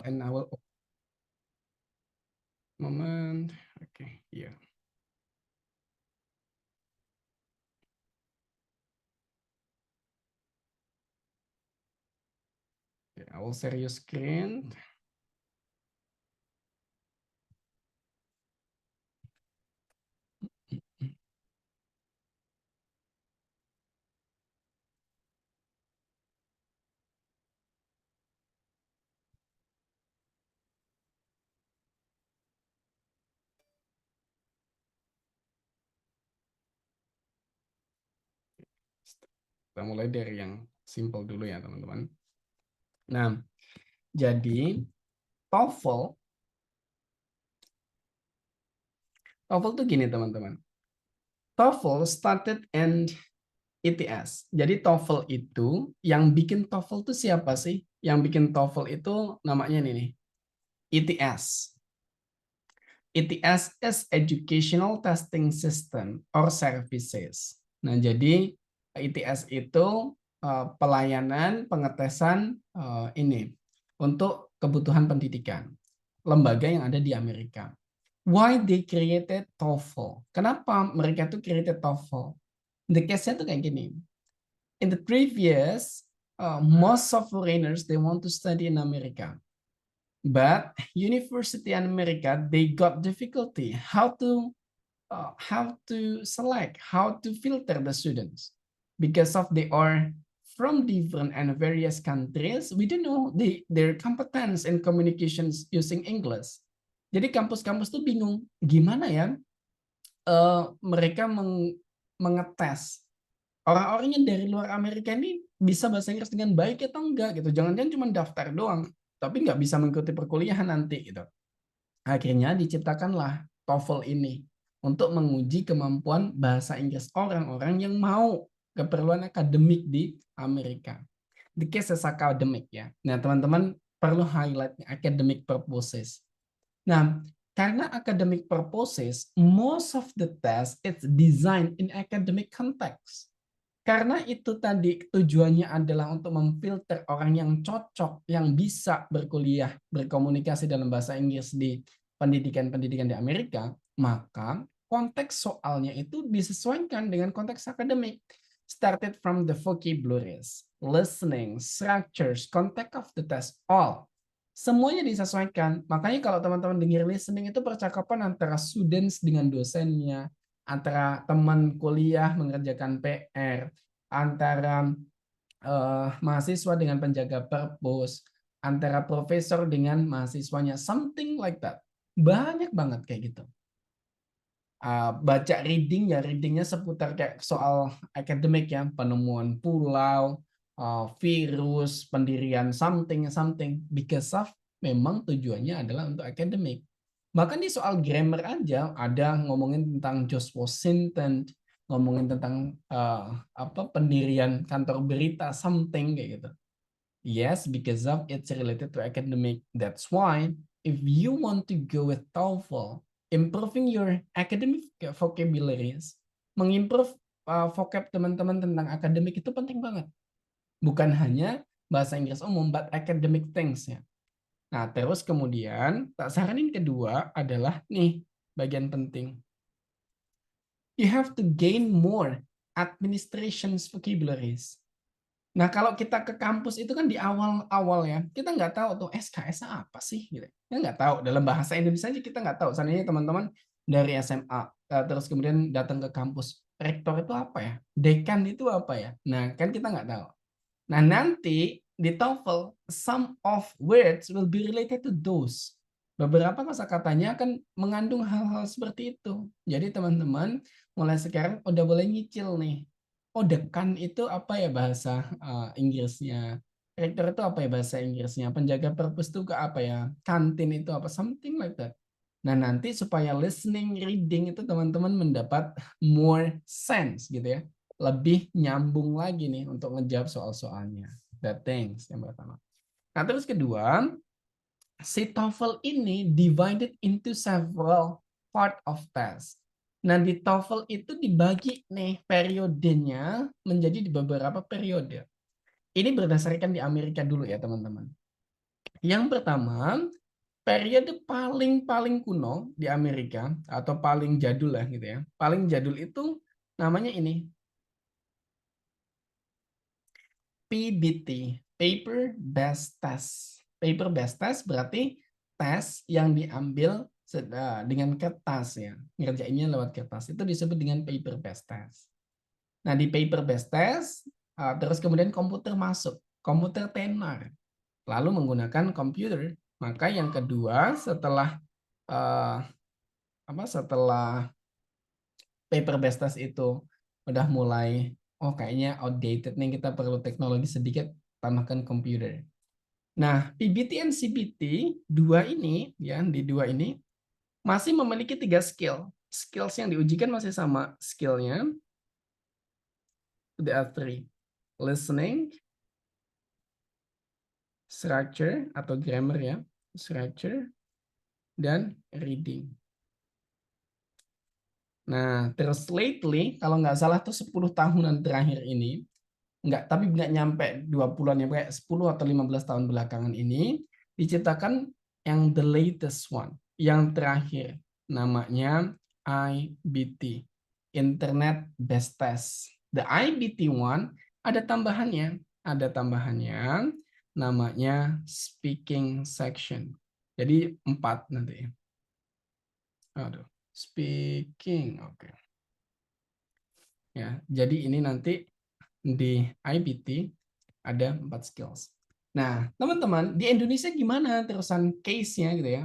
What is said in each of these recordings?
and I will moment. Okay, here. Okay, I will share your screen. Kita mulai dari yang simple dulu ya, teman-teman. Nah, jadi TOEFL tuh gini, teman-teman. TOEFL started in ETS. Jadi TOEFL itu, yang bikin TOEFL itu siapa sih? Yang bikin TOEFL itu namanya ini nih, ETS. ETS is Educational Testing System or Services. Nah, jadi ETS itu pelayanan pengetesan ini untuk kebutuhan pendidikan, lembaga yang ada di Amerika. Why they created TOEFL? Kenapa mereka tuh created TOEFL? The case-nya tuh kayak gini. In the previous, most of foreigners they want to study in America. But university in America, they got difficulty how to select, how to filter the students, because of they are from different and various countries. We don't know their competence in communications using English. Jadi kampus-kampus tuh bingung gimana ya mereka mengetes orang-orang yang dari luar Amerika ini bisa bahasa Inggris dengan baik atau enggak gitu. Jangan-jangan cuma daftar doang, tapi nggak bisa mengikuti perkuliahan nanti gitu. Akhirnya diciptakanlah TOEFL ini untuk menguji kemampuan bahasa Inggris orang-orang yang mau keperluan akademik di Amerika. The case is academic ya. Nah, teman-teman perlu highlight academic purposes. Nah, karena academic purposes, most of the test it's designed in academic context. Karena itu tadi tujuannya adalah untuk memfilter orang yang cocok, yang bisa berkuliah, berkomunikasi dalam bahasa Inggris di pendidikan-pendidikan di Amerika, maka konteks soalnya itu disesuaikan dengan konteks akademik. Started from the vocabularies, listening, structures, context of the test, all. Semuanya disesuaikan. Makanya kalau teman-teman dengar listening itu percakapan antara students dengan dosennya, antara teman kuliah mengerjakan PR, antara mahasiswa dengan penjaga perpus, antara profesor dengan mahasiswanya, something like that. Banyak banget kayak gitu. Baca reading ya, readingnya seputar kayak soal akademik ya, penemuan pulau, virus, pendirian something, because of memang tujuannya adalah untuk akademik. Bahkan di soal grammar aja ada ngomongin tentang George Washington, ngomongin tentang pendirian kantor berita something kayak gitu. Yes, because of it's related to academic. That's why if you want to go with TOEFL, improving your academic vocabularies, mengimprove vocab teman-teman tentang akademik itu penting banget. Bukan hanya bahasa Inggris umum, but academic things ya. Nah, terus kemudian tak saranin kedua adalah nih bagian penting. You have to gain more administration's vocabularies. Nah, kalau kita ke kampus itu kan di awal-awal ya, kita nggak tahu tuh SKS apa sih gitu. Kita nggak tahu, dalam bahasa Indonesia aja kita nggak tahu. Seandainya teman-teman dari SMA, terus kemudian datang ke kampus, rektor itu apa ya? Dekan itu apa ya? Nah, kan kita nggak tahu. Nah, nanti di TOEFL, some of words will be related to those. Beberapa kosakatanya akan mengandung hal-hal seperti itu. Jadi teman-teman mulai sekarang udah boleh nyicil nih. Oh, dekan itu apa ya bahasa Inggrisnya? Rektor itu apa ya bahasa Inggrisnya? Penjaga perpus itu ke apa ya? Kantin itu apa? Something like that. Nah, nanti supaya listening, reading itu teman-teman mendapat more sense gitu ya. Lebih nyambung lagi nih untuk ngejawab soal-soalnya. That things yang pertama. Nah, terus kedua, si TOEFL ini divided into several part of test. Nah, di TOEFL itu dibagi nih periodenya menjadi di beberapa periode. Ini berdasarkan di Amerika dulu ya, teman-teman. Yang pertama, periode paling kuno di Amerika atau paling jadul lah gitu ya. Paling jadul itu namanya ini, PBT, Paper Based Test. Paper Based Test berarti tes yang diambil dengan kertas ya. Ngerjainnya lewat kertas. Itu disebut dengan paper based test. Nah, di paper based test terus kemudian komputer masuk, komputer tenar. Lalu menggunakan komputer. Maka yang kedua setelah setelah paper based test itu udah mulai kayaknya outdated nih, kita perlu teknologi sedikit, tambahkan komputer. Nah, PBT and CBT dua ini ya, di dua ini masih memiliki 3 skill. Skills yang diujikan masih sama skillnya. There are 3. Listening, structure atau grammar ya, structure, dan reading. Nah, terus lately, kalau nggak salah tuh 10 tahunan terakhir ini, tapi nggak nyampe 20-an ya, kayak 10 atau 15 tahun belakangan ini, diciptakan yang the latest one, yang terakhir, namanya IBT, Internet Based Test. The IBT one ada tambahannya, namanya speaking section. Jadi 4 nanti. Aduh, speaking, oke. Ya, jadi ini nanti di IBT ada 4 skills. Nah, teman-teman, di Indonesia gimana terusan case-nya gitu ya?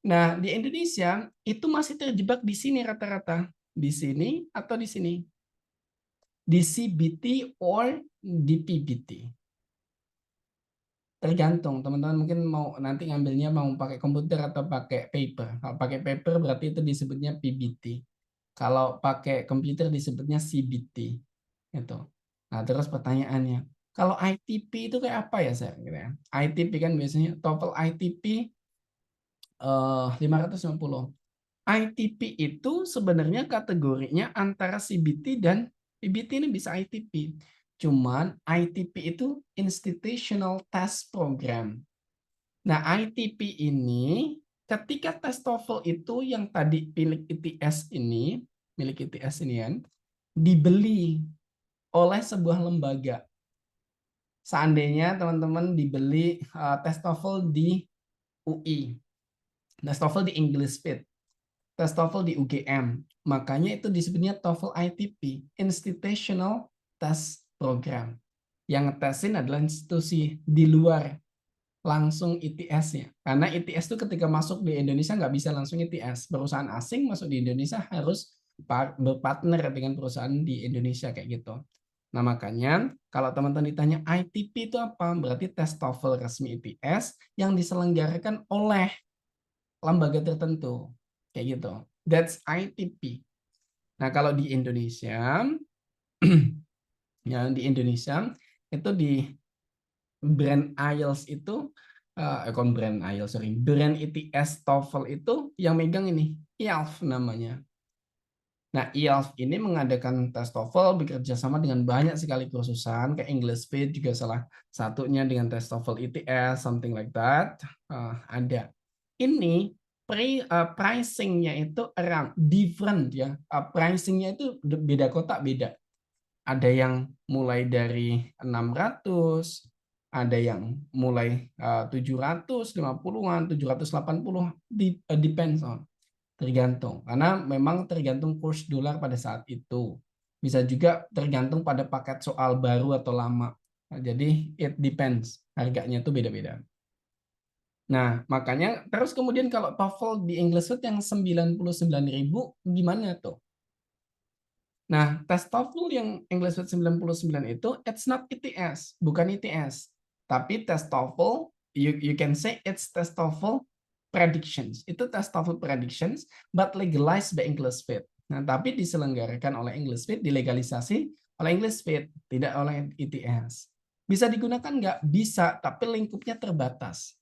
Nah, di Indonesia itu masih terjebak di sini rata-rata. Di sini atau di sini? Di CBT or di PBT. Tergantung, teman-teman mungkin mau nanti ngambilnya mau pakai komputer atau pakai paper. Kalau pakai paper berarti itu disebutnya PBT. Kalau pakai komputer disebutnya CBT. Itu. Nah, terus pertanyaannya, kalau ITP itu kayak apa ya, saya? Gitu ya. ITP kan biasanya TOEFL ITP 550. ITP itu sebenarnya kategorinya antara CBT dan PBT, ini bisa ITP. Cuman ITP itu Institutional Test Program. Nah, ITP ini ketika tes TOEFL itu yang tadi milik ITS ini kan, dibeli oleh sebuah lembaga. Seandainya teman-teman dibeli tes TOEFL di UI, tes TOEFL di English Fit, tes TOEFL di UGM, makanya itu disebutnya TOEFL ITP, Institutional Test Program. Yang ngetesin adalah institusi di luar langsung ITS-nya. Karena ITS itu ketika masuk di Indonesia nggak bisa langsung ITS. Perusahaan asing masuk di Indonesia harus berpartner dengan perusahaan di Indonesia kayak gitu. Nah, makanya kalau teman-teman ditanya ITP itu apa? Berarti tes TOEFL resmi ITS yang diselenggarakan oleh lembaga tertentu. Kayak gitu. That's ITP. Nah, kalau di Indonesia, ya di Indonesia itu di brand IELTS itu, brand ITS TOEFL itu yang megang ini, IELTS namanya. Nah, IELTS ini mengadakan tes TOEFL bekerja sama dengan banyak sekali kursusan, kayak English Fit juga salah satunya dengan tes TOEFL ITS, something like that. Ada. Ini pricing-nya itu around different ya. Pricing-nya itu beda kota beda. Ada yang mulai dari 600, ada yang mulai 750-an, 780, depends on. Tergantung, karena memang tergantung kurs dolar pada saat itu. Bisa juga tergantung pada paket soal baru atau lama. Nah, jadi it depends, harganya tuh beda-beda. Nah, makanya terus kemudian kalau TOEFL di English Fit yang 99.000 gimana tuh? Nah, tes TOEFL yang English Fit 99 itu it's not ITS, bukan ITS. Tapi tes TOEFL, you can say it's tes TOEFL predictions. Itu tes TOEFL predictions but legalized by English Fit. Nah, tapi diselenggarakan oleh English Fit, dilegalisasi oleh English Fit, tidak oleh ITS. Bisa digunakan nggak? Bisa, tapi lingkupnya terbatas.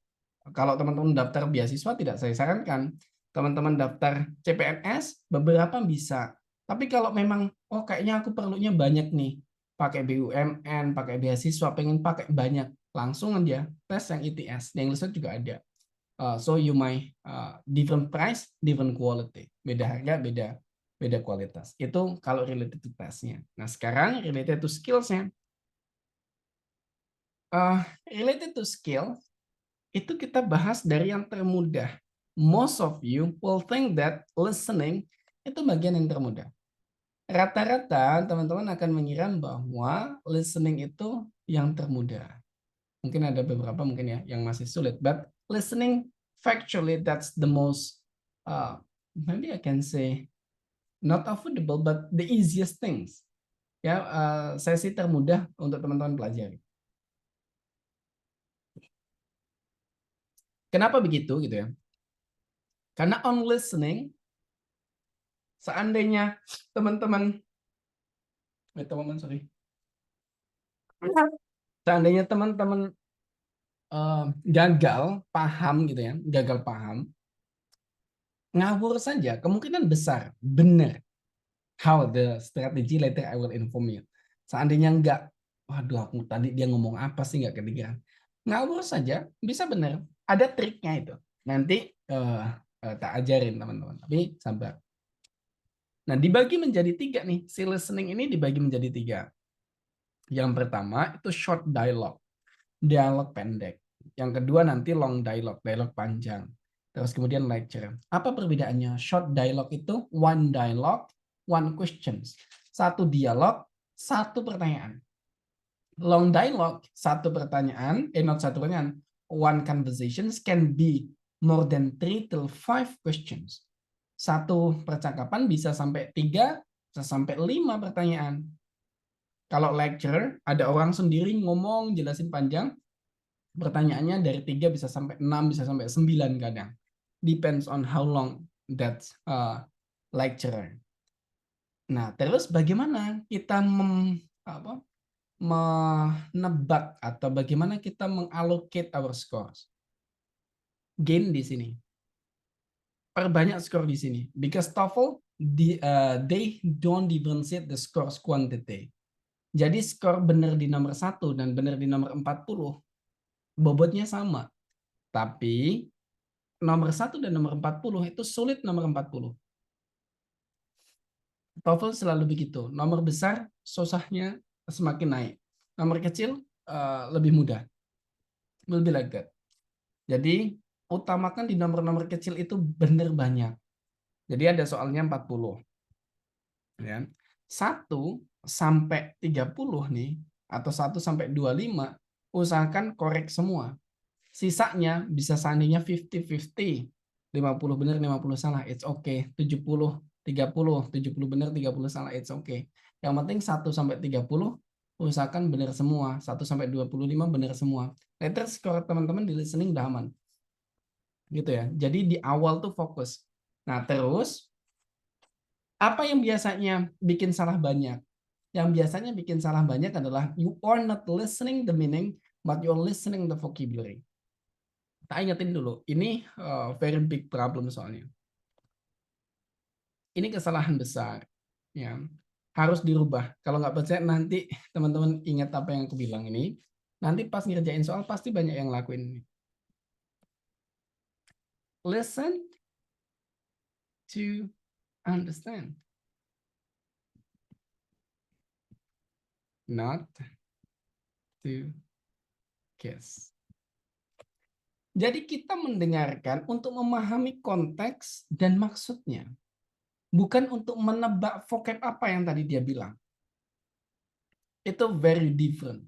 Kalau teman-teman daftar beasiswa tidak saya sarankan. Teman-teman daftar CPNS beberapa bisa. Tapi kalau memang kayaknya aku perlunya banyak nih, pakai BUMN, pakai beasiswa, pengen pakai banyak, langsung aja tes yang ETS. Di English juga ada. So you might different price, different quality. Beda harga, beda kualitas. Itu kalau related to testnya. Nah sekarang related to skills-nya. Related to skill, itu kita bahas dari yang termudah. Most of you will think that listening itu bagian yang termudah. Rata-rata teman-teman akan mengira bahwa listening itu yang termudah. Mungkin ada beberapa mungkin ya yang masih sulit, but listening factually that's the most maybe I can say not affordable but the easiest things. Ya, sesi termudah untuk teman-teman pelajari. Kenapa begitu gitu ya? Karena on listening, seandainya teman-teman seandainya teman-teman gagal paham gitu ya, gagal paham, ngawur saja, kemungkinan besar benar. How the strategy later I will inform you. Seandainya enggak, waduh aku tadi dia ngomong apa sih nggak kedengeran. Ngawur saja bisa benar. Ada triknya itu. Nanti tak ajarin teman-teman. Tapi sabar. Nah dibagi menjadi 3 nih. Si listening ini dibagi menjadi 3. Yang pertama itu short dialogue. Dialog pendek. Yang kedua nanti long dialogue. Dialog panjang. Terus kemudian lecture. Apa perbedaannya? Short dialogue itu one dialogue, one questions. Satu dialog, satu pertanyaan. Long dialogue, satu pertanyaan, not satu pertanyaan. One conversations can be more than 3 till 5 questions. Satu percakapan bisa sampai 3, bisa sampai 5 pertanyaan. Kalau lecture, ada orang sendiri ngomong, jelasin panjang, pertanyaannya dari 3 bisa sampai 6, bisa sampai 9 kadang. Depends on how long that lecturer. Nah, terus bagaimana kita menebak atau bagaimana kita mengallocate our scores? Gain di sini. Perbanyak skor di sini. Because TOEFL, they don't differentiate the scores quantity. Jadi skor benar di nomor 1 dan benar di nomor 40, bobotnya sama. Tapi nomor 1 dan nomor 40 itu sulit nomor 40. TOEFL selalu begitu. Nomor besar susahnya semakin naik. Nomor kecil lebih mudah. Will be like that. Jadi utamakan di nomor-nomor kecil itu benar banyak. Jadi ada soalnya 40. Ya. 1 sampai 30 nih atau 1 sampai 25 usahakan korek semua. Sisanya bisa seandainya 50-50. 50 benar, 50 salah, it's okay. 70, 30, 70 benar, 30 salah, it's okay. Yang penting 1 sampai 30 usahakan benar semua. 1 sampai 25 benar semua. Later skor teman-teman di listening udah aman. Gitu ya. Jadi di awal tuh fokus. Nah, terus apa yang biasanya bikin salah banyak? Yang biasanya bikin salah banyak adalah you are not listening the meaning, but you are listening the vocabulary. Tak ingetin dulu, ini very big problem soalnya. Ini kesalahan besar, ya harus dirubah. Kalau nggak percaya nanti teman-teman ingat apa yang aku bilang ini, nanti pas ngerjain soal pasti banyak yang lakuin ini. Listen to understand, not to guess. Jadi kita mendengarkan untuk memahami konteks dan maksudnya. Bukan untuk menebak vocab apa yang tadi dia bilang. Itu very different.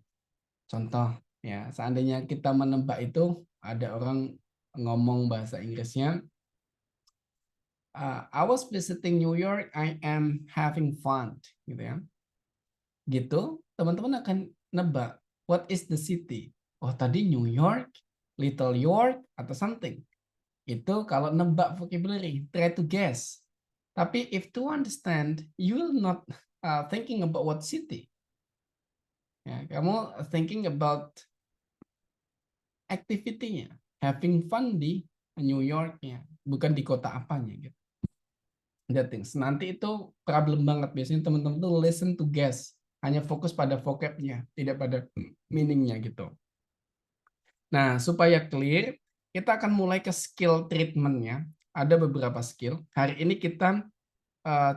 Contoh, ya, seandainya kita menebak itu, ada orang ngomong bahasa Inggrisnya, I was visiting New York, I am having fun, gitu ya. Gitu, teman-teman akan nebak, what is the city? Oh, tadi New York, Little York, atau something. Itu kalau nebak vocabulary, try to guess. Tapi if to understand, you will not thinking about what city. Ya, kamu thinking about activity-nya, having fun di New York-nya, bukan di kota apanya gitu. That things. Nanti itu problem banget biasanya teman-teman tuh listen to guess, hanya fokus pada vocab-nya, tidak pada meaning-nya gitu. Nah, supaya clear, kita akan mulai ke skill treatment-nya. Ada beberapa skill. Hari ini kita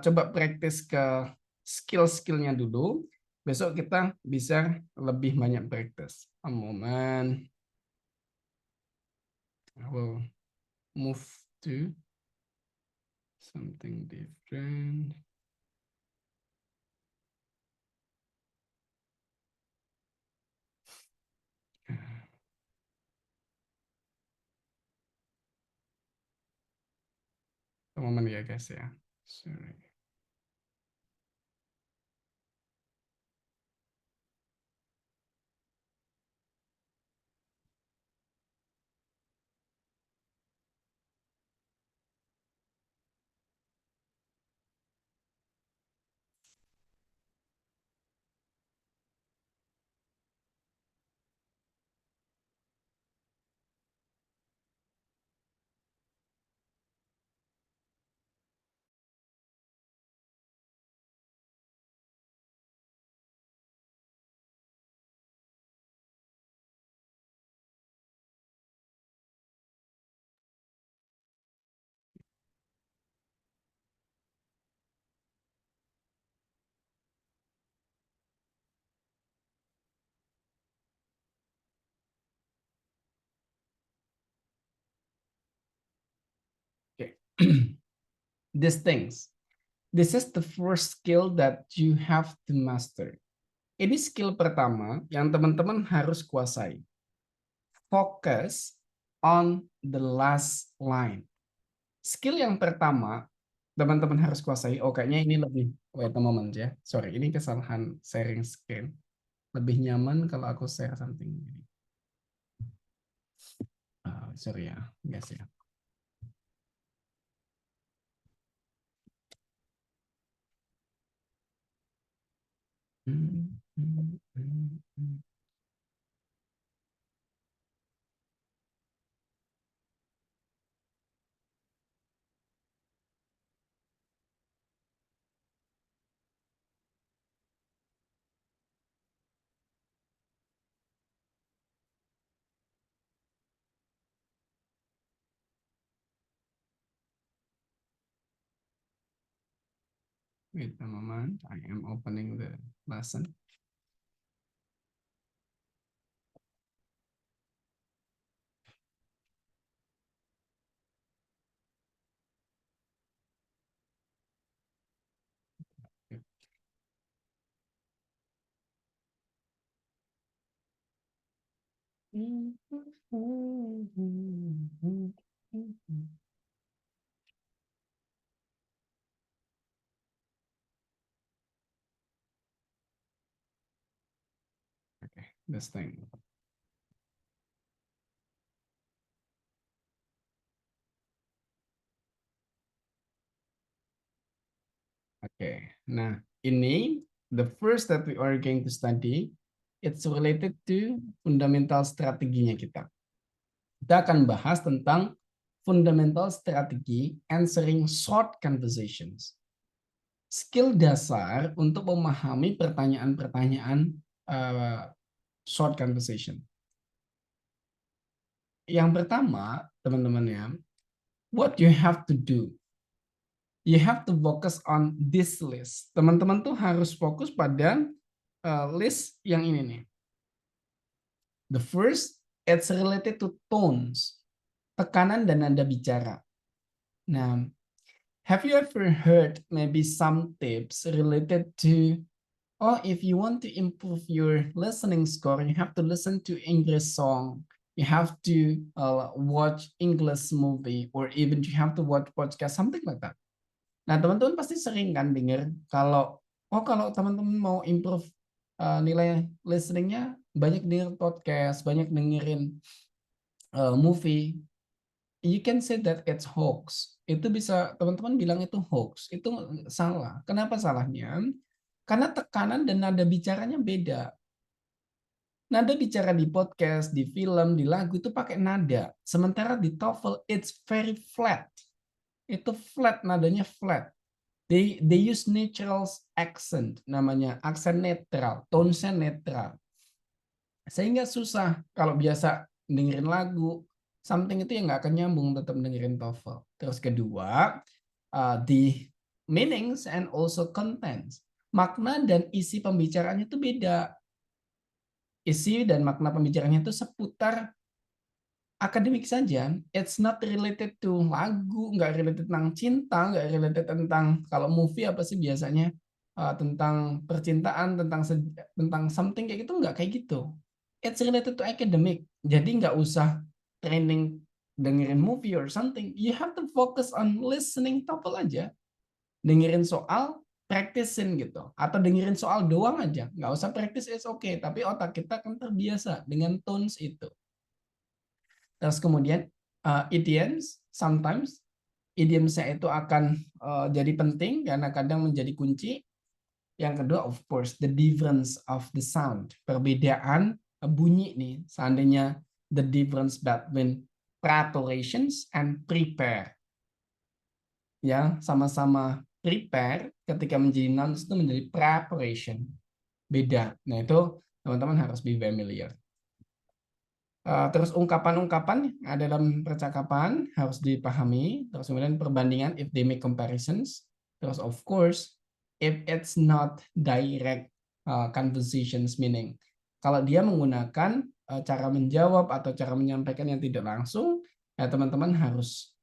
coba praktis ke skill-skillnya dulu. Besok kita bisa lebih banyak praktis. A moment. I will move to something different. A moment ya guys ya. Sorry. Okay. These things. This is the first skill that you have to master. Ini skill pertama yang teman-teman harus kuasai. Focus on the last line. Skill yang pertama, teman-teman harus kuasai. Oh, kayaknya ini lebih, wait a moment ya. Sorry, ini kesalahan sharing screen. Lebih nyaman kalau aku share something. Sorry ya, guys ya. Wait a moment, I am opening the lesson. Okay, this thing. Okay, nah ini the first that we are going to study, it's related to fundamental strateginya kita. Kita akan bahas tentang fundamental strategi answering short conversations. Skill dasar untuk memahami pertanyaan-pertanyaan short conversation. Yang pertama, teman-teman ya, what you have to do. You have to focus on this list. Teman-teman tuh harus fokus pada list yang ini nih. The first, it's related to tones, tekanan dan nada bicara. Nah, have you ever heard maybe some tips related to, oh, if you want to improve your listening score, you have to listen to English song, you have to watch English movie, or even you have to watch podcast, something like that. Nah, teman-teman pasti sering kan dengar kalau kalau teman-teman mau improve nilai listeningnya, banyak denger podcast, banyak dengerin movie. You can say that it's hoax. Itu bisa teman-teman bilang itu hoax. Itu salah. Kenapa salahnya? Karena tekanan dan nada bicaranya beda. Nada bicara di podcast, di film, di lagu itu pakai nada. Sementara di TOEFL it's very flat. Itu flat, nadanya flat. They use natural accent, namanya aksen netral, tonesnya netral. Sehingga susah kalau biasa dengerin lagu, something itu yang nggak akan nyambung tetap dengerin TOEFL. Terus kedua, the meanings and also contents. Makna dan isi pembicaraannya itu beda. Isi dan makna pembicaraannya itu seputar akademik saja. It's not related to lagu, nggak related tentang cinta, nggak related tentang kalau movie apa sih biasanya tentang percintaan, tentang something kayak gitu, nggak kayak gitu. It's related to academic. Jadi nggak usah training dengerin movie or something. You have to focus on listening TOEFL aja. Dengerin soal, practicein gitu. Atau dengerin soal doang aja. Nggak usah practice, it's okay. Tapi otak kita kan terbiasa dengan tones itu. Terus kemudian idioms, sometimes idiomsnya itu akan jadi penting karena kadang menjadi kunci. Yang kedua, of course, the difference of the sound, perbedaan bunyi nih. Seandainya the difference between preparations and prepare, ya sama-sama prepare ketika menjadi nouns itu menjadi preparation, beda. Nah itu teman-teman harus be familiar. Terus ungkapan-ungkapan ada dalam percakapan harus dipahami. Terus kemudian perbandingan if they make comparisons. Terus of course if it's not direct conversations, meaning kalau dia menggunakan cara menjawab atau cara menyampaikan yang tidak langsung, ya teman-teman harus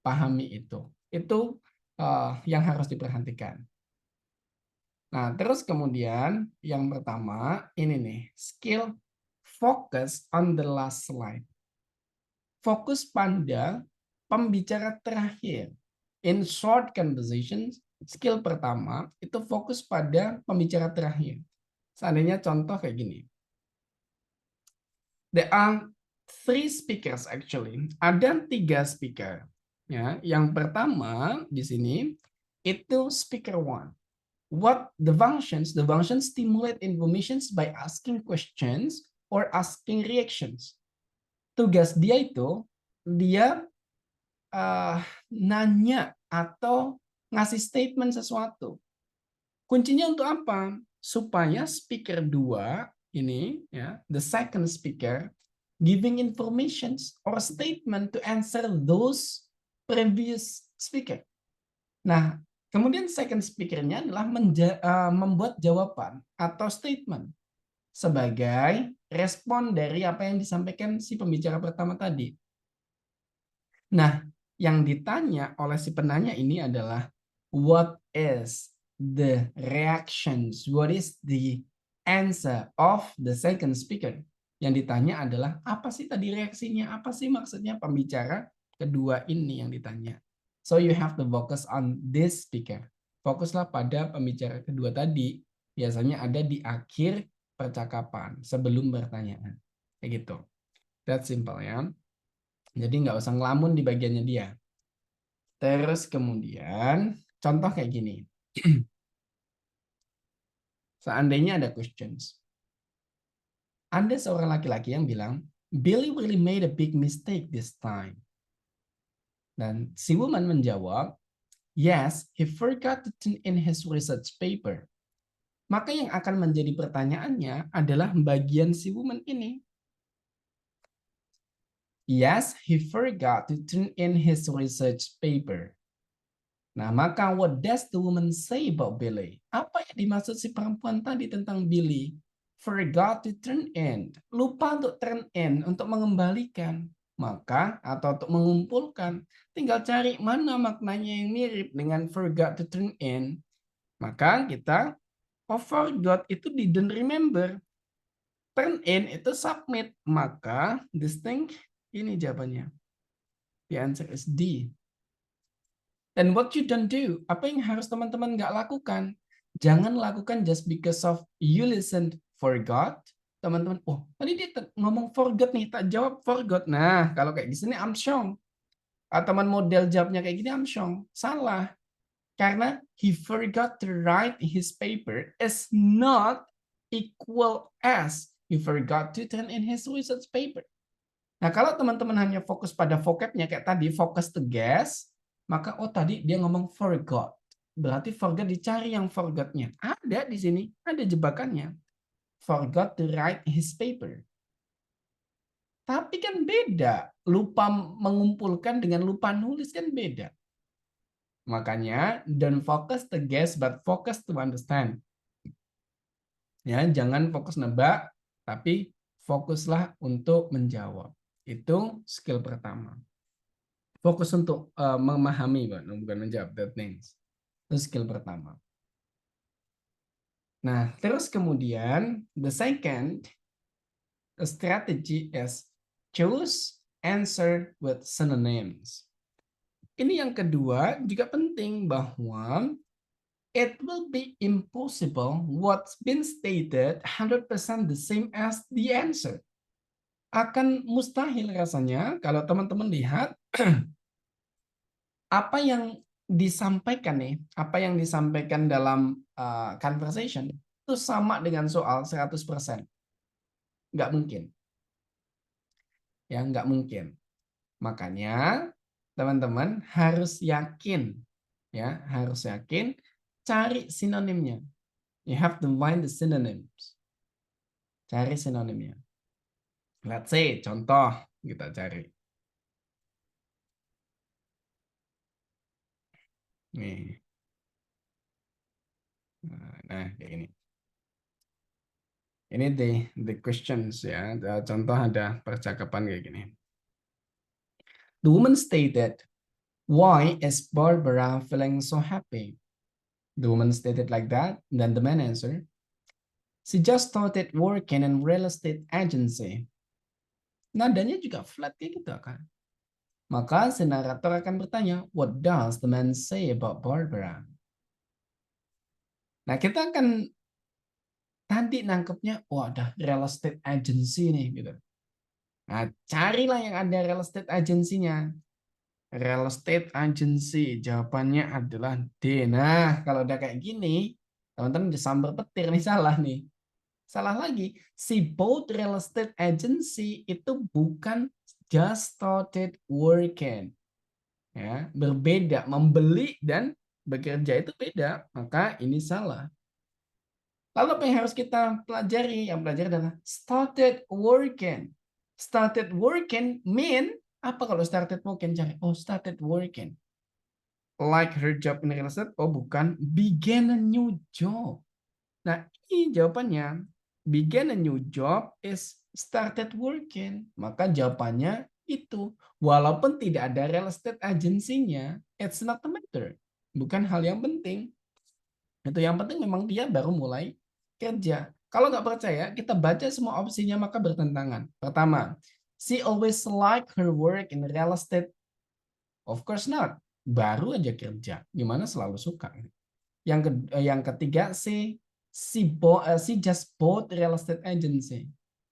pahami itu. Itu yang harus diperhatikan. Nah, terus kemudian yang pertama ini nih, skill focus on the last slide. Fokus pada pembicara terakhir. In short conversations, skill pertama itu fokus pada pembicara terakhir. Seandainya contoh kayak gini. There are 3 speakers actually. Ada 3 speaker. Ya, yang pertama di sini itu speaker 1. What the functions? The functions stimulate informations by asking questions or asking reactions. Tugas dia itu dia nanya atau ngasih statement sesuatu. Kuncinya untuk apa? Supaya speaker 2 ini ya, the second speaker giving informations or statement to answer those previous speaker. Nah, kemudian second speaker-nya adalah membuat jawaban atau statement sebagai respon dari apa yang disampaikan si pembicara pertama tadi. Nah, yang ditanya oleh si penanya ini adalah what is the reactions, what is the answer of the second speaker. Yang ditanya adalah apa sih tadi reaksinya, apa sih maksudnya pembicara kedua ini yang ditanya. So you have to focus on this speaker. Fokuslah pada pembicara kedua tadi. Biasanya ada di akhir percakapan sebelum pertanyaan. Kayak gitu. That's simple ya. Jadi nggak usah ngelamun di bagiannya dia. Terus kemudian contoh kayak gini. Seandainya ada questions. Ada seorang laki-laki yang bilang, Billy really made a big mistake this time. Dan si woman menjawab, yes, he forgot to turn in his research paper. Maka yang akan menjadi pertanyaannya adalah bagian si woman ini. Yes, he forgot to turn in his research paper. Nah, maka what does the woman say about Billy? Apa yang dimaksud si perempuan tadi tentang Billy? Forgot to turn in. Lupa untuk turn in, untuk mengembalikan. Maka, atau untuk mengumpulkan. Tinggal cari mana maknanya yang mirip dengan forgot to turn in. Maka kita, forgot itu didn't remember. Turn in itu submit. Maka, this thing, ini jawabannya. The answer is D. Dan what you don't do, apa yang harus teman-teman nggak lakukan? Jangan lakukan just because of you listened forgot. Teman-teman, oh tadi dia ngomong forgot nih, tak jawab forgot. Nah, kalau kayak di sini amsyong. Teman model jawabnya kayak gini amsyong. Salah. Karena he forgot to write his paper is not equal as he forgot to turn in his research paper. Nah, kalau teman-teman hanya fokus pada vocabnya kayak tadi, focus to guess, maka oh tadi dia ngomong forgot. Berarti forgot dicari yang forgot-nya. Ada di sini, ada jebakannya. Forgot to write his paper. Tapi kan beda. Lupa mengumpulkan dengan lupa nulis kan beda. Makanya don't focus to guess but focus to understand. Ya, jangan fokus nebak, tapi fokuslah untuk menjawab. Itu skill pertama. Fokus untuk memahami, bukan menjawab. That means. Itu skill pertama. Nah, terus kemudian the second strategy is choose answer with synonyms. Ini yang kedua juga penting bahwa it will be impossible what's been stated 100% the same as the answer. Akan mustahil rasanya kalau teman-teman lihat apa yang disampaikan nih, apa yang disampaikan dalam conversation itu sama dengan soal 100%. Nggak mungkin. Ya, nggak mungkin. Makanya teman-teman harus yakin, ya, harus yakin cari sinonimnya. You have to find the synonyms. Cari sinonimnya. Let's say, contoh kita cari. Nih. Nah, kayak gini. Ini the questions ya. Contoh ada percakapan kayak gini. The woman stated, "Why is Barbara feeling so happy?" The woman stated like that. Then the man answered, "She just started working in real estate agency." Nadanya juga flat kayak gitu kan. Maka si narator akan bertanya, "What does the man say about Barbara?" Nah, kita akan tadi nangkepnya, wah ada real estate agency nih gitu. Nah, carilah yang ada real estate agency-nya. Real estate agency, jawabannya adalah D. Nah, kalau udah kayak gini, teman-teman disambar petir nih, salah nih. Salah lagi, si both real estate agency itu bukan just started working. Ya, berbeda, membeli dan bekerja itu beda, maka ini salah. Lalu apa yang harus kita pelajari? Yang pelajari adalah started working. Started working mean apa kalau started working? Cari, oh started working. Like her job in real estate? Oh bukan, began a new job. Nah ini jawabannya. Began a new job is started working. Maka jawabannya itu. Walaupun tidak ada real estate agency-nya, it's not a matter. Bukan hal yang penting. Itu yang penting memang dia baru mulai kerja. Kalau nggak percaya, kita baca semua opsinya maka bertentangan. Pertama, she always like her work in real estate. Of course not. Baru aja kerja. Gimana selalu suka. Yang ketiga, she just bought real estate agency.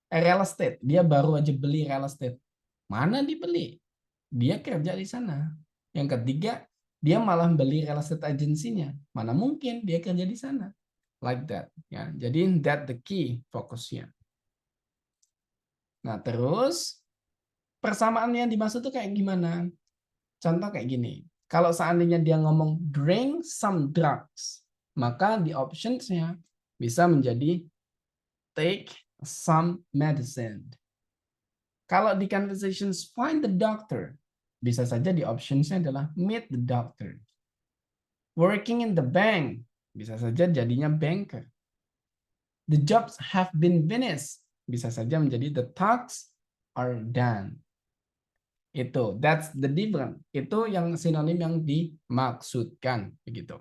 Real estate, dia baru aja beli real estate. Mana dibeli? Dia kerja di sana. Yang ketiga, dia malah beli real estate agency-nya. Mana mungkin dia kerja di sana. Like that. Ya. Jadi that the key fokusnya. Nah terus persamaan yang dimaksud itu kayak gimana? Contoh kayak gini. Kalau seandainya dia ngomong drink some drugs, maka di optionsnya bisa menjadi take some medicine. Kalau di conversations find the doctor, bisa saja di optionsnya adalah meet the doctor. Working in the bank, bisa saja jadinya banker. The jobs have been finished, bisa saja menjadi the tasks are done. Itu, that's the difference. Itu yang sinonim yang dimaksudkan, begitu.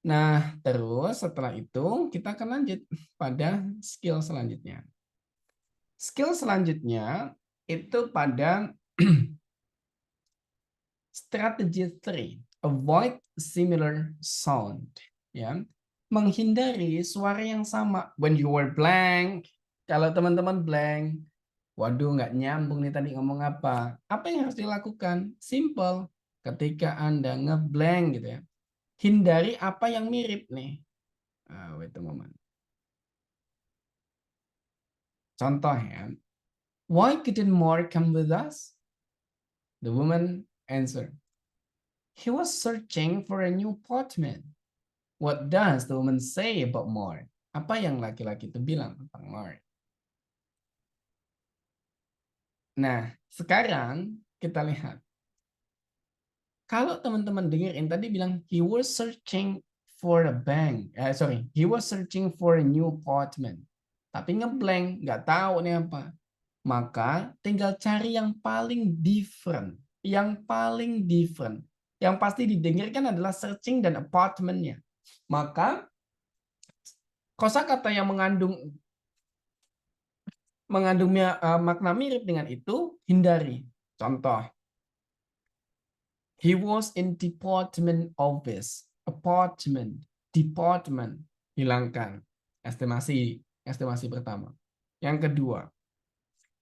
Nah, terus setelah itu kita akan lanjut pada skill selanjutnya. Skill selanjutnya itu pada strategi 3, avoid similar sound, ya. Menghindari suara yang sama. When you were blank, kalau teman-teman blank, waduh nggak nyambung nih tadi ngomong apa. Apa yang harus dilakukan? Simple. Ketika Anda ngeblank gitu ya. Hindari apa yang mirip nih. Wait a moment. Contoh ya. Why couldn't Mark come with us? The woman answered, he was searching for a new apartment. What does the woman say about Mark? Apa yang laki-laki itu bilang tentang Mark? Nah, sekarang kita lihat. Kalau teman-teman dengerin tadi bilang he was searching for a bank. He was searching for a new apartment. Tapi ngeblank, nggak tahu nih apa. Maka tinggal cari yang paling different. Yang paling different. Yang pasti didengarkan adalah searching dan apartment-nya. Maka kosakata yang mengandung makna mirip dengan itu hindari. Contoh, he was in department office. Apartment, department, hilangkan. Estimasi pertama. Yang kedua,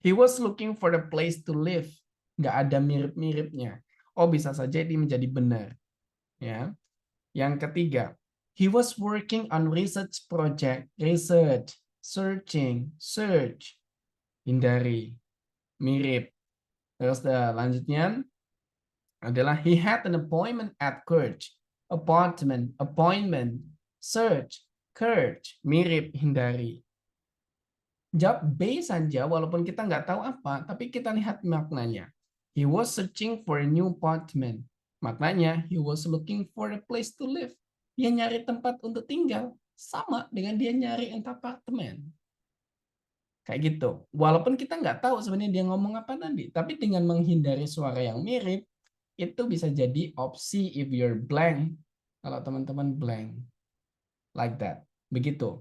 he was looking for a place to live. Nggak ada mirip-miripnya. Oh, bisa saja ini menjadi benar. Ya. Yang ketiga, he was working on research project. Research, searching, search. Hindari. Mirip. Terus lanjutnya adalah he had an appointment at church. Appointment, search, church. Mirip, hindari. Jawab B saja, walaupun kita nggak tahu apa, tapi kita lihat maknanya. He was searching for a new apartment. Maknanya, he was looking for a place to live. Dia nyari tempat untuk tinggal. Sama dengan dia nyari apartemen. Kayak gitu. Walaupun kita nggak tahu sebenarnya dia ngomong apa tadi. Tapi dengan menghindari suara yang mirip, itu bisa jadi opsi if you're blank. Kalau teman-teman blank. Like that. Begitu.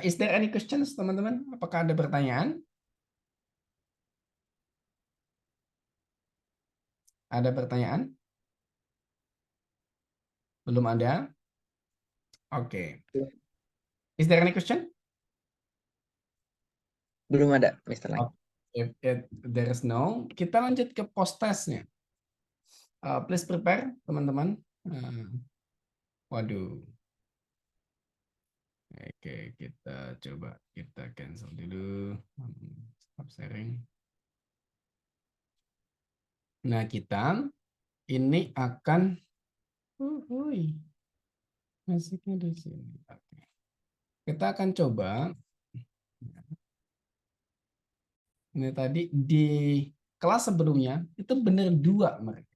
Is there any questions, teman-teman? Apakah ada pertanyaan? Ada pertanyaan? Belum ada? Oke. Is there any question? Belum ada, Mr. Lang. If there is no, kita lanjut ke post testnya. Please prepare, teman-teman. Waduh. Oke, kita coba kita cancel dulu. Stop sharing. Nah, kita ini akan musiknya di sini. Oke. Kita akan coba ini tadi di kelas sebelumnya itu benar 2 mereka.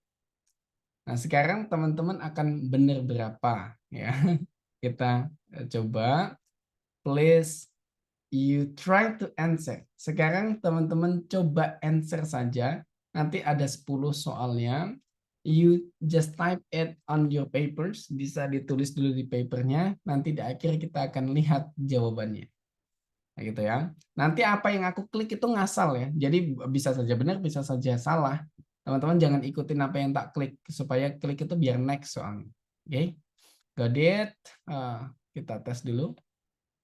Nah, sekarang teman-teman akan benar berapa ya? Kita coba please you try to answer. Sekarang teman-teman coba answer saja. Nanti ada 10 soalnya. You just type it on your papers. Bisa ditulis dulu di papernya. Nanti di akhir kita akan lihat jawabannya. Nah, gitu ya. Nanti apa yang aku klik itu ngasal ya. Jadi bisa saja benar, bisa saja salah. Teman-teman jangan ikutin apa yang tak klik. Supaya klik itu biar next soalnya. Oke. Got it. Kita tes dulu.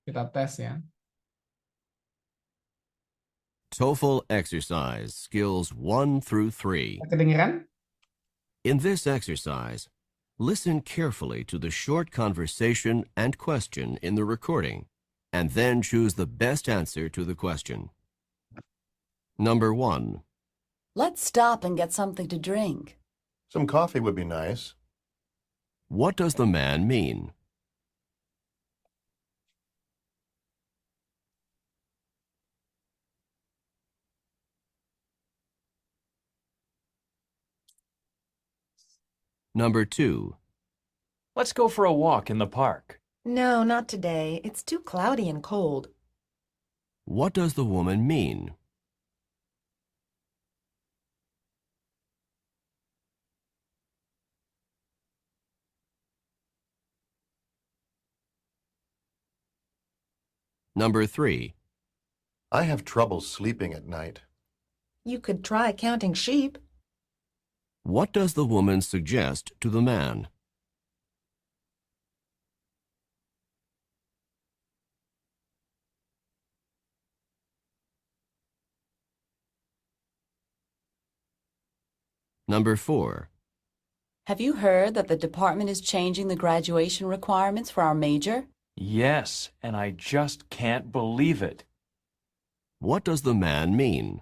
Kita tes ya. TOEFL exercise skills 1 through 3. Kedengeran? In this exercise, listen carefully to the short conversation and question in the recording, and then choose the best answer to the question. Number 1. Let's stop and get something to drink. Some coffee would be nice. What does the man mean? Number 2. Let's go for a walk in the park. No, not today. It's too cloudy and cold. What does the woman mean? Number 3. I have trouble sleeping at night. You could try counting sheep. What does the woman suggest to the man? Number 4. Have you heard that the department is changing the graduation requirements for our major? Yes, and I just can't believe it. What does the man mean?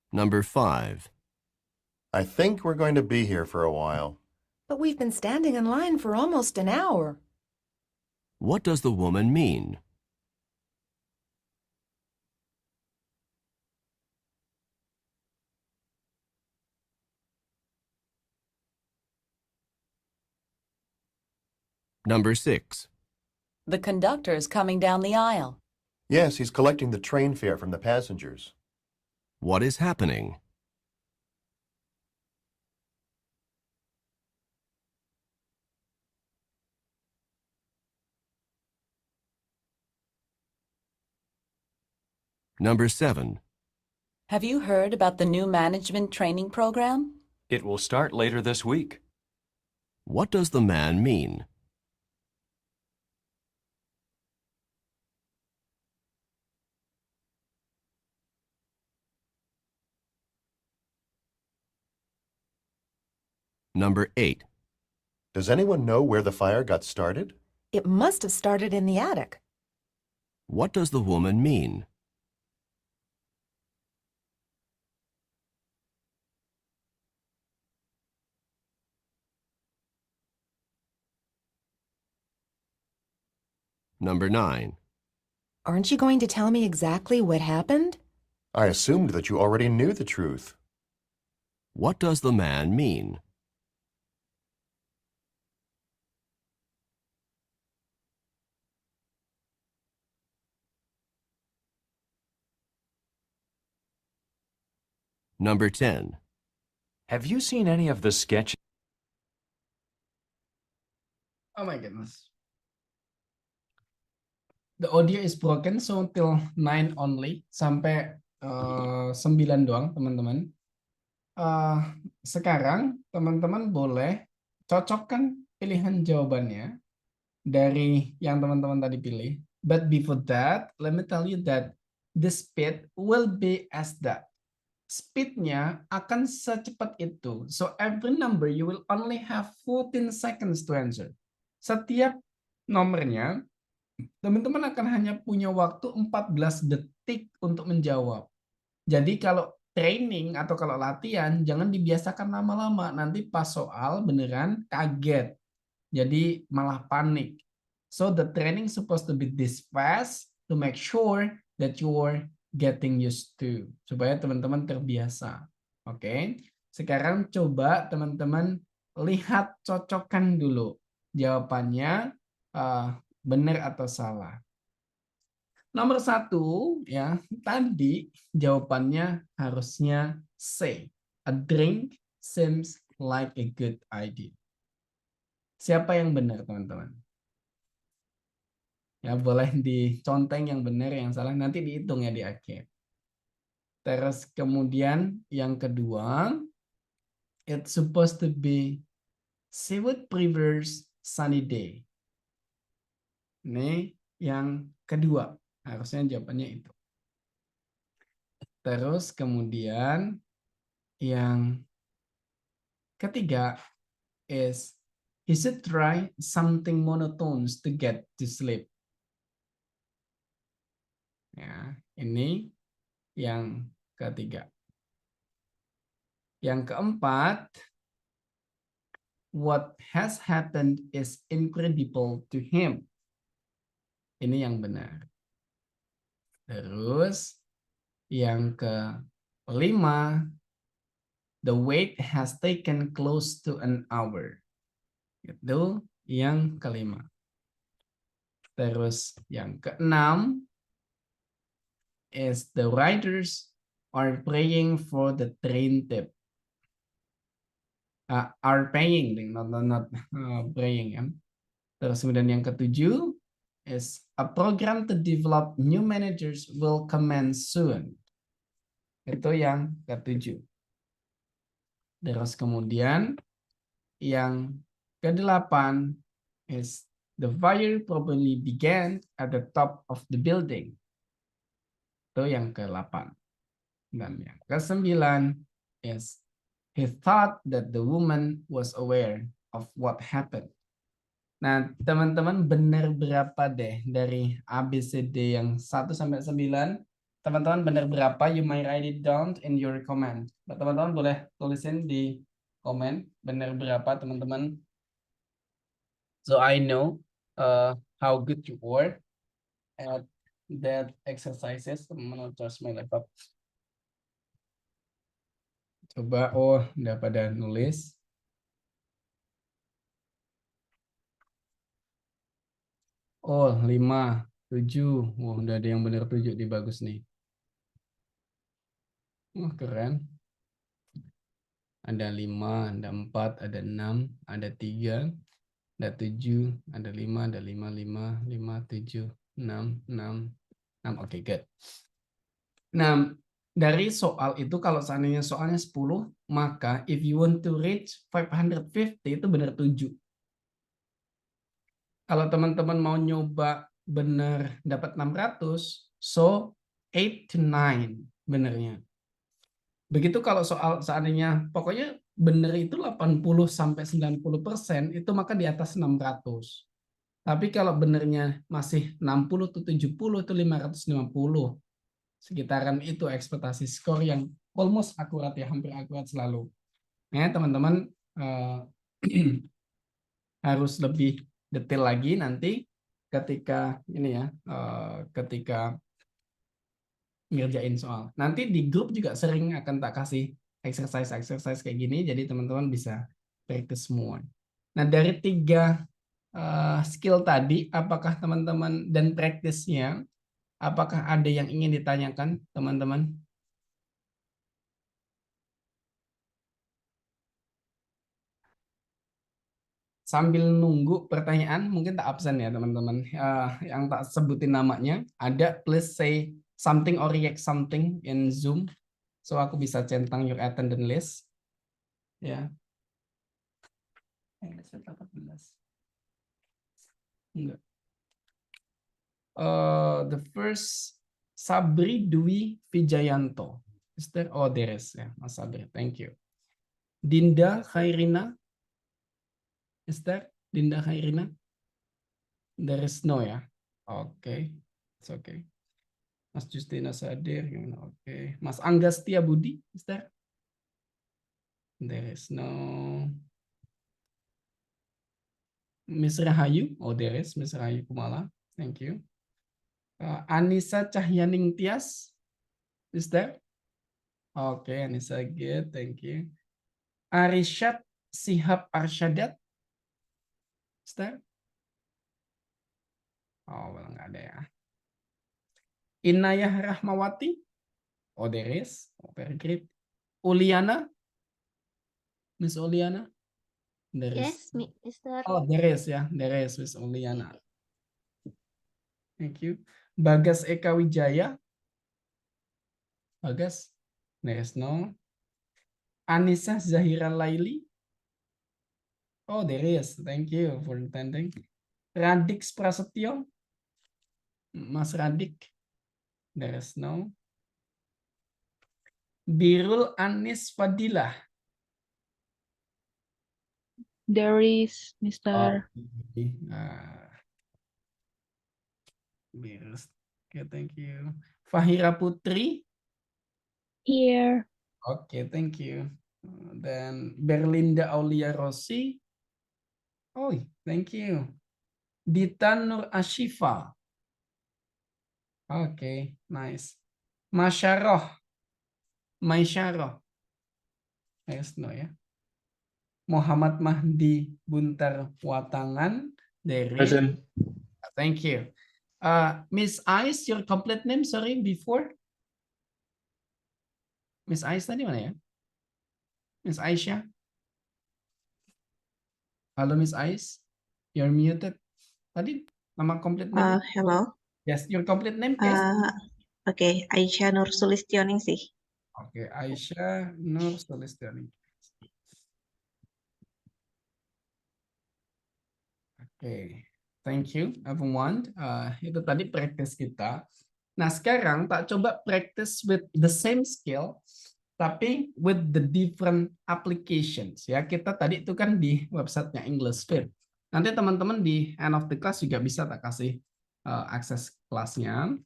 Number 5. I think we're going to be here for a while. But we've been standing in line for almost an hour. What does the woman mean? Number 6. The conductor is coming down the aisle. Yes, he's collecting the train fare from the passengers. What is happening? Number 7. Have you heard about the new management training program? It will start later this week. What does the man mean? Number 8. Does anyone know where the fire got started? It must have started in the attic. What does the woman mean? Number 9. Aren't you going to tell me exactly what happened? I assumed that you already knew the truth. What does the man mean? Number 10. Have you seen any of the sketches? Oh my goodness. The audio is broken, so till 9 only, sampai 9 doang, teman-teman. Sekarang, teman-teman boleh cocokkan pilihan jawabannya dari yang teman-teman tadi pilih. But before that, let me tell you that the speed will be as that. Speednya akan secepat itu. So every number you will only have 14 seconds to answer. Setiap nomornya, teman-teman akan hanya punya waktu 14 detik untuk menjawab. Jadi kalau training atau kalau latihan, jangan dibiasakan lama-lama. Nanti pas soal beneran kaget. Jadi malah panik. So the training supposed to be this fast to make sure that you're getting used to. Supaya teman-teman terbiasa. Oke. Sekarang coba teman-teman lihat, cocokkan dulu jawabannya benar atau salah. Nomor 1 ya, tadi jawabannya harusnya C. A drink seems like a good idea. Siapa yang benar, teman-teman? Ya, boleh diconteng yang benar, yang salah nanti dihitung ya di akhir. Terus kemudian yang kedua, it's supposed to be she would prefers sunny day. Ini yang kedua, harusnya jawabannya itu. Terus kemudian yang ketiga is he should try something monotone to get to sleep. Ya, ini yang ketiga. Yang keempat, what has happened is incredible to him. Ini yang benar. Terus yang kelima, the wait has taken close to an hour. Itu yang kelima. Terus yang keenam is the riders are praying for the train tip. Are paying, not praying ya. Terus kemudian yang ketujuh is a program to develop new managers will commence soon. Itu yang ketujuh. Terus kemudian yang kedelapan is the fire probably began at the top of the building. Itu yang ke-8. Dan yang ke-9 is he thought that the woman was aware of what happened. Nah, teman-teman benar berapa deh dari ABCD yang 1 sampai 9? teman-teman benar berapa? You may write it down in your comment. Teman-teman boleh tulisin di komen benar berapa teman-teman. So I know how good you were at that exercises. Teman-teman charge my laptop. Coba, oh udah pada nulis. Oh 5, 7. Wah udah ada yang benar 7 nih, bagus nih. Keren. Ada 5, ada 4, ada 6, ada 3, ada 7, ada 5, ada 5, 5, 5, 7, 6, 6, 6. Oke, good. Nah, dari soal itu kalau seandainya soalnya 10, maka if you want to reach 550 itu benar 7. Kalau teman-teman mau nyoba benar dapat 600, so 8 to 9 benernya. Begitu kalau soal seandainya pokoknya benar itu 80 sampai 90% itu maka di atas 600. Tapi kalau benernya masih 60 to 70 itu 550. Sekitaran itu ekspektasi skor yang almost akurat ya, hampir akurat selalu. Ya, teman-teman harus lebih detail lagi nanti ketika ini ya, ketika ngerjain soal. Nanti di grup juga sering akan tak kasih exercise kayak gini, jadi teman-teman bisa practice semua. Nah, dari 3 skill tadi, apakah teman-teman dan praktisnya, apakah ada yang ingin ditanyakan, teman-teman? Sambil nunggu pertanyaan, mungkin tak absen ya, teman-teman. Yang tak sebutin namanya, ada please say something or react something in Zoom. So, aku bisa centang your attendance list. Ya. Enggak. The first, Sabri Dwi Vijayanto. Is there? Oh, there is. Ya, Mas Sabri. Thank you. Dinda Khairina. Is there? Dinda Khairina? There is no ya. Oke. It's okay. Mas Justina Sadir. Oke. Mas Angga Setia Budi. Is there? There is no. Miss Rahayu. Oh, there is. Miss Rahayu Kumala. Thank you. Anissa Cahyaning Tias. Is there? Oke, Anissa, good. Thank you. Arishad Sihab Arsyadat. Is there? Oh, well, nggak ada ya. Inayah Rahmawati. Oh, there is. Oh, very great. Uliana. Miss Uliana. There is. Yes, Mr. Oh, there is ya. There is Miss Uliana. Thank you. Bagas Eka Wijaya. Bagas. There is no. Anissa Zahira Laili. Oh, there is. Thank you for attending. Radik Prasetyo. Mas Radik. There is no. Birul Anis Fadilah. There is, Mr. Okay, thank you. Fahira Putri. Here. Okay, thank you. Then Berlinda Aulia Rossi. Oh, thank you. Dita Nur Ashifa. Okay, nice. Masyaroh. Maisyaroh. Yes, no ya. Muhammad Mahdi Buntar Watangan. There is. Thank you. Miss Ais, your complete name, sorry, before. Miss Ais tadi mana ya? Miss Aisyah. Halo Miss Ais. You're muted. Tadi nama complete name. Hello. Yes, your complete name, yes. Okay, Aisyah Nur Sulistioningsih. Okay, Aisyah Nur Sulistioning. Okay, thank you everyone. Itu tadi practice kita. Nah, sekarang tak coba practice with the same skill, tapi with the different applications. Ya, kita tadi itu kan di websitenya English Fit. Nanti teman-teman di end of the class juga bisa tak kasih akses kelasnya.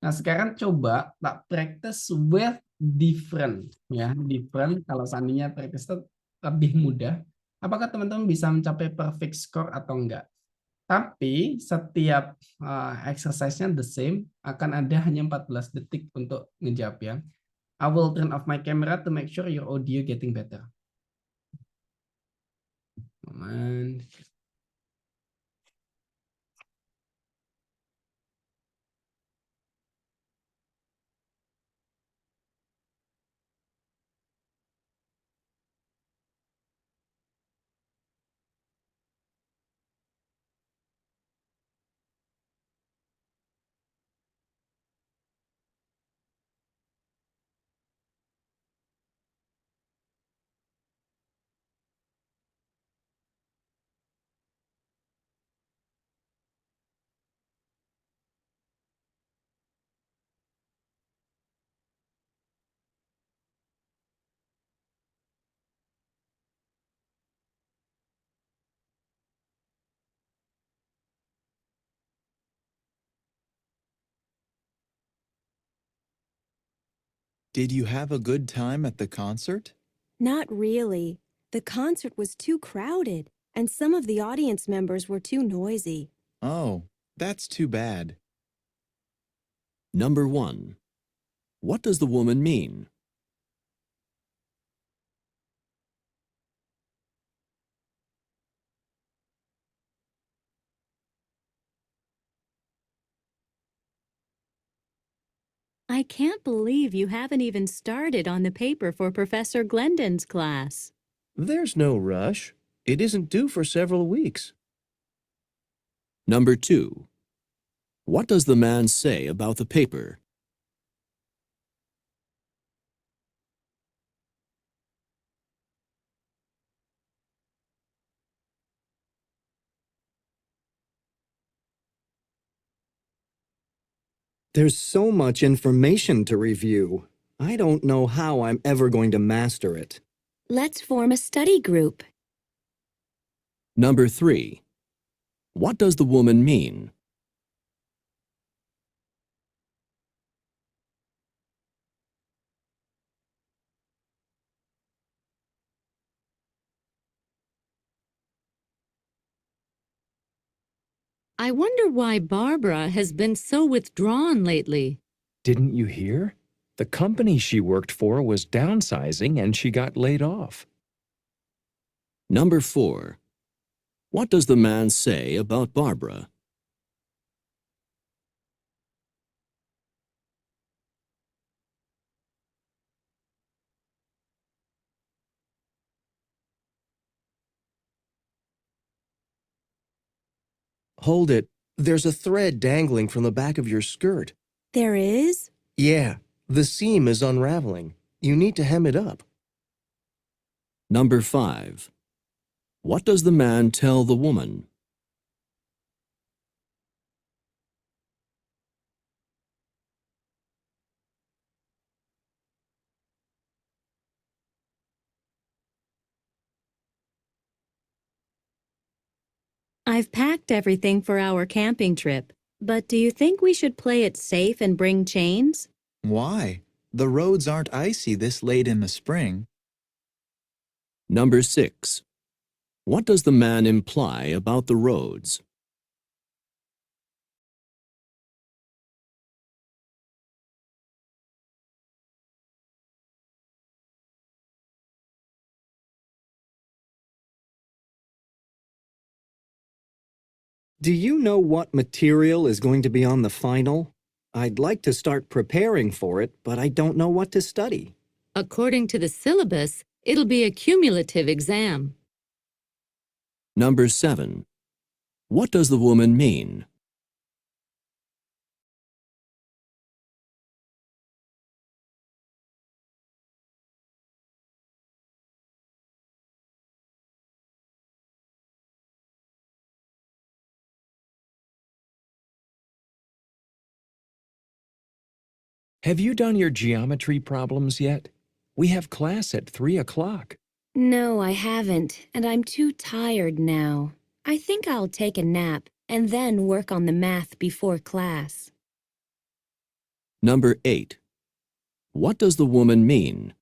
Nah, sekarang coba tak practice with different ya. Different kalau seandainya practice itu lebih mudah. Apakah teman-teman bisa mencapai perfect score atau enggak? Tapi setiap exercise-nya the same, akan ada hanya 14 detik untuk ngejawab ya. I will turn off my camera to make sure your audio getting better. Aman. Did you have a good time at the concert? Not really. The concert was too crowded, and some of the audience members were too noisy. Oh, that's too bad. Number 1. What does the woman mean? I can't believe you haven't even started on the paper for Professor Glendon's class. There's no rush. It isn't due for several weeks. Number 2. What does the man say about the paper? There's so much information to review. I don't know how I'm ever going to master it. Let's form a study group. Number 3. What does the woman mean? I wonder why Barbara has been so withdrawn lately. Didn't you hear? The company she worked for was downsizing and she got laid off. Number 4. What does the man say about Barbara? Hold it. There's a thread dangling from the back of your skirt. There is? Yeah, the seam is unraveling. You need to hem it up. Number 5. What does the man tell the woman? I've packed everything for our camping trip, but do you think we should play it safe and bring chains? Why? The roads aren't icy this late in the spring. Number 6. What does the man imply about the roads? Do you know what material is going to be on the final? I'd like to start preparing for it, but I don't know what to study. According to the syllabus, it'll be a cumulative exam. Number 7. What does the woman mean? Have you done your geometry problems yet? We have class at 3 o'clock. No, I haven't, and I'm too tired now. I think I'll take a nap and then work on the math before class. Number 8. What does the woman mean?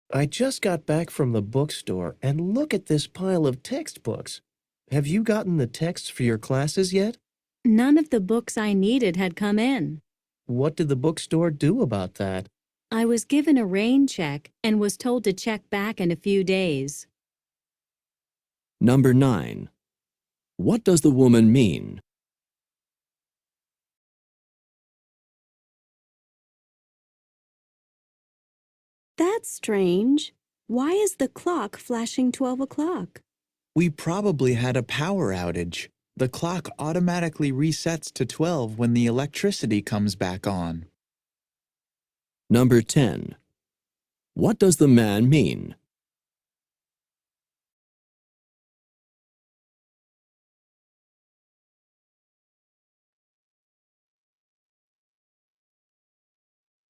I just got back from the bookstore and look at this pile of textbooks. Have you gotten the texts for your classes yet? None of the books I needed had come in. What did the bookstore do about that? I was given a rain check and was told to check back in a few days. Number 9. What does the woman mean? That's strange. Why is the clock flashing 12 o'clock? We probably had a power outage. The clock automatically resets to 12 when the electricity comes back on. Number 10. What does the man mean?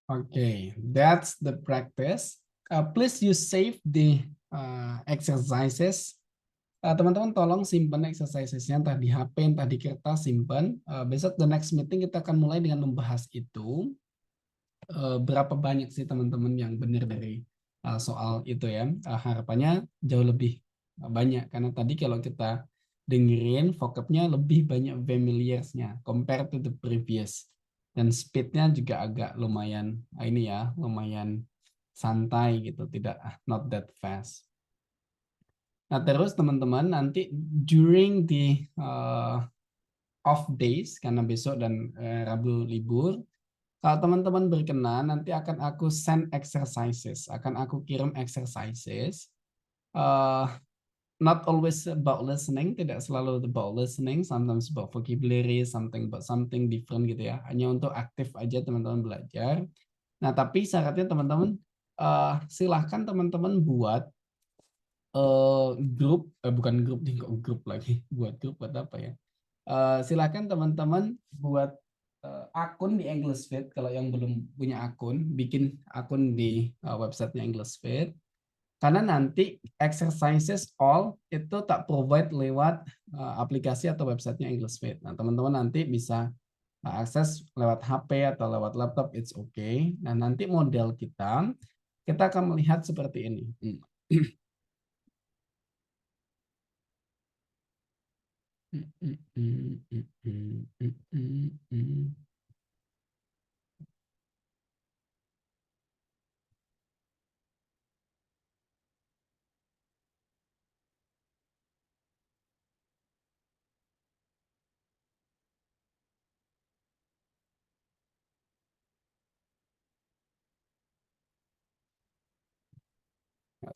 Okay, that's the practice. Please you save the exercises. Teman-teman tolong simpan exercisesnya entah di HP, entah di kertas, simpan. Besok the next meeting kita akan mulai dengan membahas itu. Berapa banyak sih teman-teman yang benar dari soal itu ya. Harapannya jauh lebih banyak karena tadi kalau kita dengerin vocabnya lebih banyak familiars-nya compared to the previous. Dan speednya juga agak lumayan ini ya, lumayan santai gitu, tidak not that fast. Nah terus teman-teman nanti during the off days karena besok dan Rabu libur, kalau teman-teman berkenan nanti akan aku send exercises, akan aku kirim exercises. Not always about listening, tidak selalu about listening, sometimes about vocabulary, something about something different gitu ya. Hanya untuk aktif aja teman-teman belajar. Nah, tapi syaratnya teman-teman silahkan teman-teman buat grup, bukan grup nih kok grup lagi. Buat grup buat apa ya? Silahkan teman-teman buat akun di EnglishFit. Kalau yang belum punya akun, bikin akun di websitenya EnglishFit. Karena nanti exercises all itu tak provide lewat aplikasi atau websitenya EnglishFit. Nah, teman-teman nanti bisa akses lewat HP atau lewat laptop, it's okay. Nah, nanti model kita akan melihat seperti ini.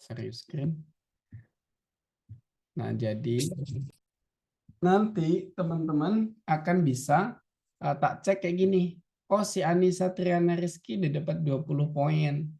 Serius screen. Nah, jadi nanti teman-teman akan bisa tak cek kayak gini. Oh, si Anissa Triana Rizky udah dapat 20 poin.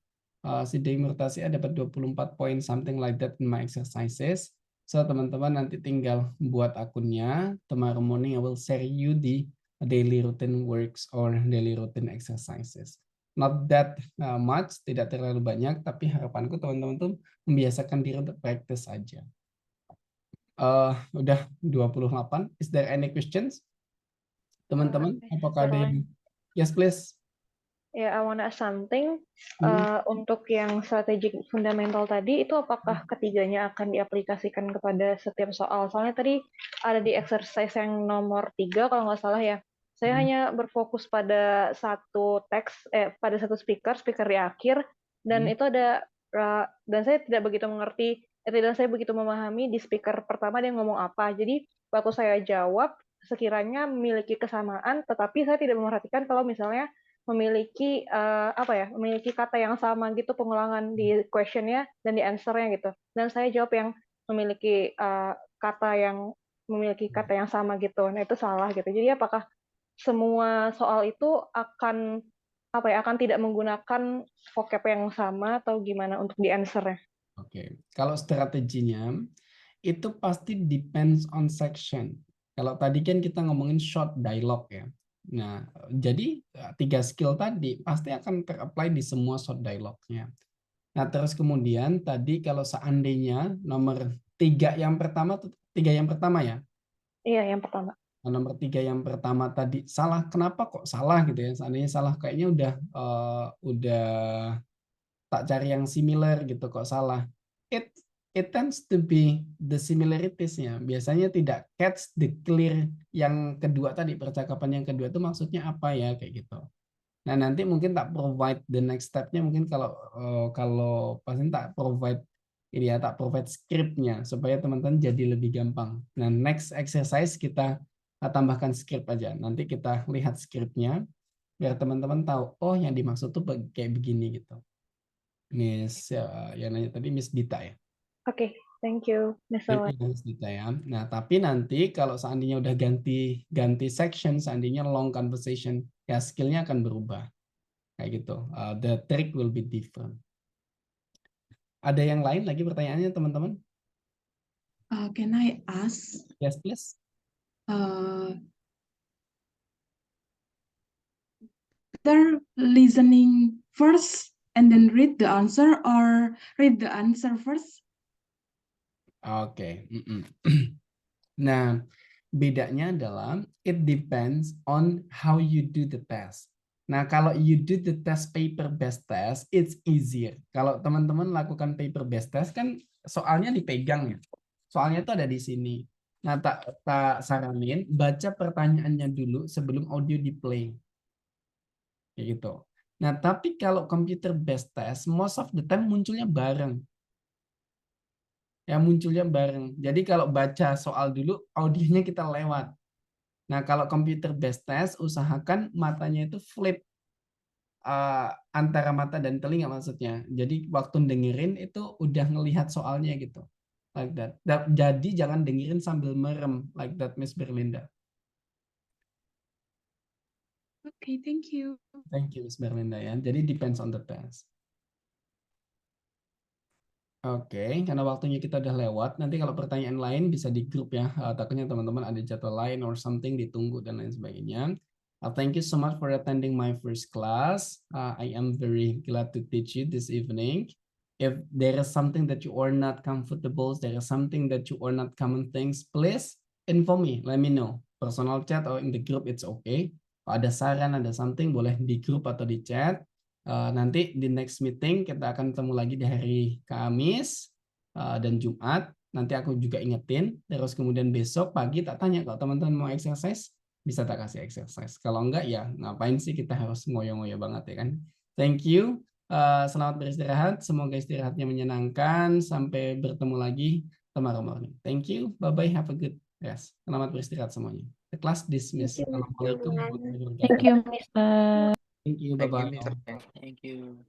Si Dewi Murtasia dapat 24 poin, something like that in my exercises. So, teman-teman nanti tinggal buat akunnya. Tomorrow morning I will share you the daily routine works or daily routine exercises. Not that much, tidak terlalu banyak, tapi harapanku teman-teman tuh membiasakan diri untuk practice aja. Udah 28. Is there any questions? Teman-teman, apakah ada yang... Yes, please. I want to ask something. Untuk yang strategic fundamental tadi, itu apakah ketiganya akan diaplikasikan kepada setiap soal? Soalnya tadi ada di exercise yang nomor 3, kalau nggak salah ya. Saya hanya berfokus pada satu teks, pada satu speaker di akhir, dan itu ada, dan saya tidak begitu mengerti, tidak saya begitu memahami di speaker pertama dia ngomong apa. Jadi waktu saya jawab, sekiranya memiliki kesamaan, tetapi saya tidak memperhatikan kalau misalnya memiliki memiliki kata yang sama gitu pengulangan di questionnya dan di answernya gitu. Dan saya jawab yang memiliki kata yang sama gitu. Nah itu salah gitu. Jadi apakah semua soal itu akan tidak menggunakan vocab yang sama atau gimana untuk di answernya? Oke, kalau strateginya itu pasti depends on section. Kalau tadi kan kita ngomongin short dialogue ya. Nah, jadi 3 skill tadi pasti akan ter-apply di semua short dialogue-nya. Nah, terus kemudian tadi kalau seandainya nomor 3 yang pertama ya. Iya, yang pertama. Nah, nomor 3 yang pertama tadi salah. Kenapa kok salah gitu ya? Seandainya salah kayaknya udah tak cari yang similar gitu kok salah. It tends to be the similarities-nya. Biasanya tidak catch the clear yang kedua tadi, percakapan yang kedua itu maksudnya apa ya kayak gitu. Nah, nanti mungkin tak provide the next step-nya mungkin kalau pasti tak provide ini ya, tak provide script-nya supaya teman-teman jadi lebih gampang. Nah, next exercise kita tambahkan script aja. Nanti kita lihat script-nya biar teman-teman tahu, oh yang dimaksud tuh kayak begini gitu. Miss yang nanya tadi Miss Dita ya. Oke, thank you, Miss Thank Ellen. you, Miss Dita ya. Nah, tapi nanti kalau seandainya udah ganti section, seandainya long conversation, ya skill-nya akan berubah. Kayak gitu. The trick will be different. Ada yang lain lagi pertanyaannya, teman-teman? Can I ask? Yes, please. They're listening first and then read the answer, or read the answer first? Oke. Nah, bedanya adalah it depends on how you do the test. Nah, kalau you do the test paper-based test, it's easier. Kalau teman-teman lakukan paper-based test kan soalnya dipegang ya. Soalnya itu ada di sini. Nah, tak saranin baca pertanyaannya dulu sebelum audio di-play. Kayak gitu. Nah, tapi kalau computer-based test, most of the time munculnya bareng. Ya, munculnya bareng. Jadi kalau baca soal dulu, audionya kita lewat. Nah, kalau computer-based test, usahakan matanya itu flip. Antara mata dan telinga maksudnya. Jadi waktu dengerin itu udah ngelihat soalnya gitu. Like that. Jadi jangan dengerin sambil merem. Like that, Miss Berlinda. Okay, thank you. Thank you, Miss Berlinda ya. Jadi depends on the test. Oke, karena waktunya kita udah lewat, nanti kalau pertanyaan lain bisa di grup ya. Takutnya teman-teman ada jadwal lain or something, ditunggu dan lain sebagainya. Thank you so much for attending my first class. I am very glad to teach you this evening. If there is something that you are not comfortable, there is something that you are not common things, please inform me, let me know. Personal chat or in the group, it's okay. Kalau ada saran, ada something, boleh di grup atau di chat. Nanti di next meeting kita akan ketemu lagi di hari Kamis dan Jumat. Nanti aku juga ingetin. Terus kemudian besok pagi tak tanya kalau teman-teman mau exercise, bisa tak kasih exercise. Kalau enggak ya ngapain sih kita harus ngoyo-ngoyo banget ya kan. Thank you. Selamat beristirahat. Semoga istirahatnya menyenangkan. Sampai bertemu lagi tomorrow morning. Thank you. Bye-bye. Have a good rest. Selamat beristirahat semuanya. The class dismissed. Assalamualaikum warahmatullahi wabarakatuh. Thank you, Mister. Thank you. Bye-bye. Thank you.